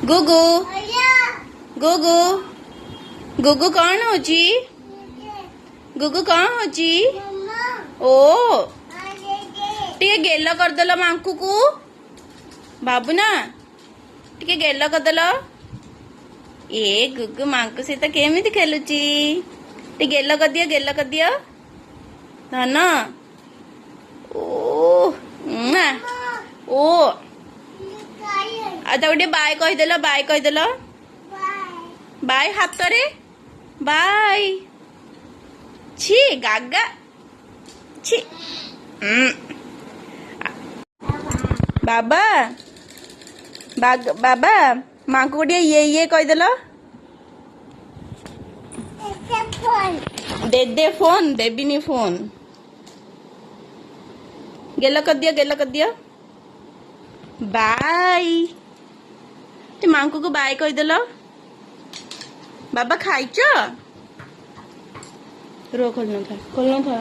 गुगु गुगु गुगु कौन होची गुगु कौन होची ओ टिके गेल करदेल मांकू को बाबू ना टिके गेल करदेल ए गुगु मांकू सहित केमिति खेलुची टिके गेल कर दियो धन ओ ओ आ गोटे बाय कहीदेल बाय हाथ रे बाय छी गागा छी बाबा बाबा माँ को गोटे ये कहीदेल दे फोन देविनी फोन गेल कर दियो बाय मांकू को बाय कहीदेल बाबा खाइच रो खोलना था